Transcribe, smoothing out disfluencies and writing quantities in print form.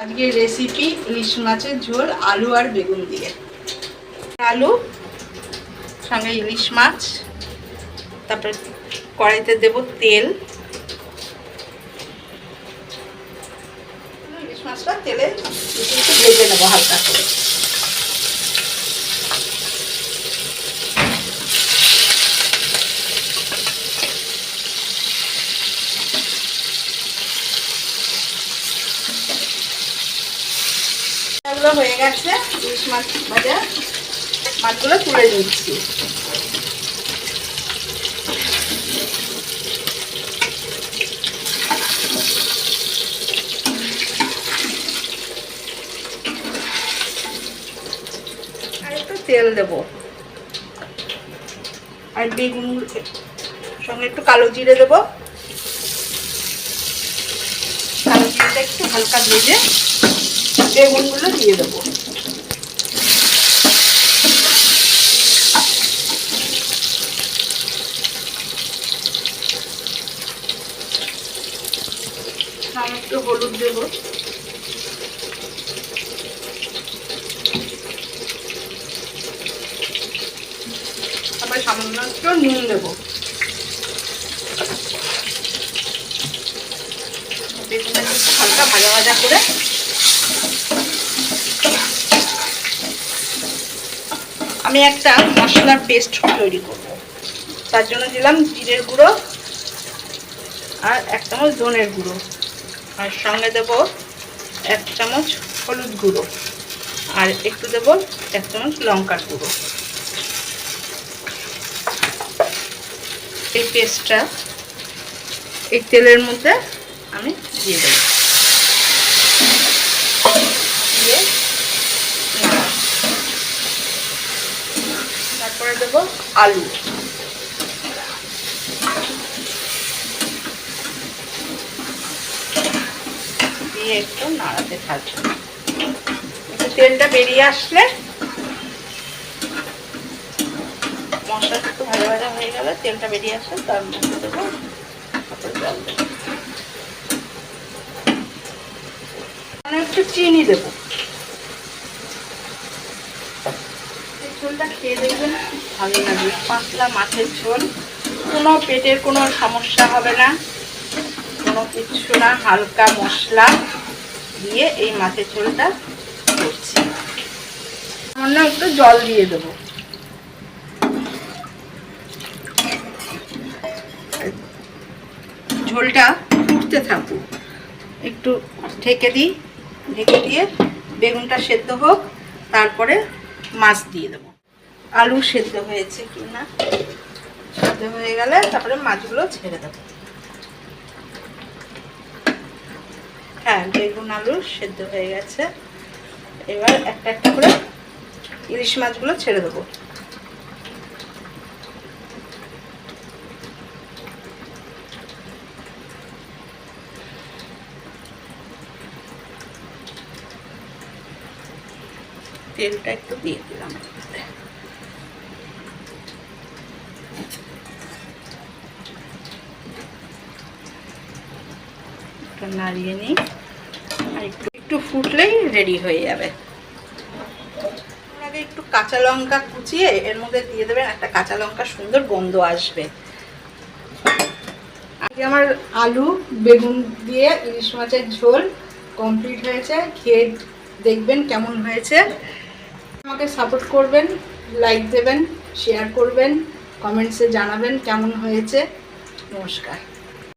আজকের রেসিপি ইলিশ মাছের ঝোল আলু আর বেগুন দিয়ে। আলু সঙ্গে ইলিশ মাছ, তারপরে কড়াইতে দেব তেল। ইলিশ মাছটা তেলে একটু ভেজে নেবো হালকা করে। এগুলো হয়ে গেছে, ইলিশ মাছ ভাজা, মাছগুলো তুলে নিচ্ছি। আর একটু তেল দেব, আর বেগুন সঙ্গে একটু কালো জিরে দেবো। কালো জিরেটা একটু হালকা ভেজে বেগুনগুলো দিয়ে দেবো। আমি একটু হলুদ দেবো, তারপরে সামান্য একটু নুন দেবো। বেগুনটা একটু হালকা ভাজা ভাজা করে আমি একটা মশলার পেস্ট তৈরি করব। তার জন্য দিলাম জিরের গুঁড়ো আর 1 চামচ ধনের গুঁড়ো, আর সঙ্গে দেব 1 চামচ হলুদ গুঁড়ো, আর একটু দেব 1 চামচ লঙ্কার গুঁড়ো। এই পেস্টটা এই তেলের মধ্যে আমি দিয়ে দেব। দিয়ে তারপরে দেব আলু। দিয়ে একটু নাড়াতে থাকবো। একটু তেলটা বেরিয়ে আসলে, মশলাটা একটু ভাজা ভাজা হয়ে গেলে, তেলটা বেরিয়ে আসলে তার মধ্যে দেবো জল দেবো, একটু চিনি দেবো। এই ঝোলটা খেয়ে দেখবেন ভালো লাগবে। পাতলা মাছের ঝোল, কোনো পেটের কোনো সমস্যা হবে না, কোনো কিচ্ছু না। হালকা মশলা দিয়ে এই মাছের ঝোলটা করছি। সামান্য একটু জল দিয়ে দেবো। ঝোলটা ফুটতে থাকুক, একটু ঢেকে দিই। ঢেকে দিয়ে বেগুনটা সেদ্ধ হোক, তারপরে মাছ দিয়ে দেবো। আলু সেদ্ধ হয়েছে কি না, সেদ্ধ হয়ে গেলে তারপরে মাছগুলো ছেড়ে দেবো। হ্যাঁ, বেগুন আলু সেদ্ধ হয়ে গেছে। এবার একটা একটা করে ইলিশ মাছগুলো ছেড়ে দেবো। তেলটা একটু দিয়ে দিলাম, নাড়িয়ে নিই। আর একটু ফুটলেই রেডি হয়ে যাবে। আগে একটু কাঁচা লঙ্কা কুচিয়ে এর মধ্যে দিয়ে দেবেন, একটা কাঁচা লঙ্কা সুন্দর গন্ধ আসবে। আজকে আমার আলু বেগুন দিয়ে ইলিশ মাছের ঝোল কমপ্লিট হয়েছে। খেয়ে দেখবেন কেমন হয়েছে। আমাকে সাপোর্ট করবেন, লাইক দেবেন, শেয়ার করবেন, কমেন্টসে জানাবেন কেমন হয়েছে। নমস্কার।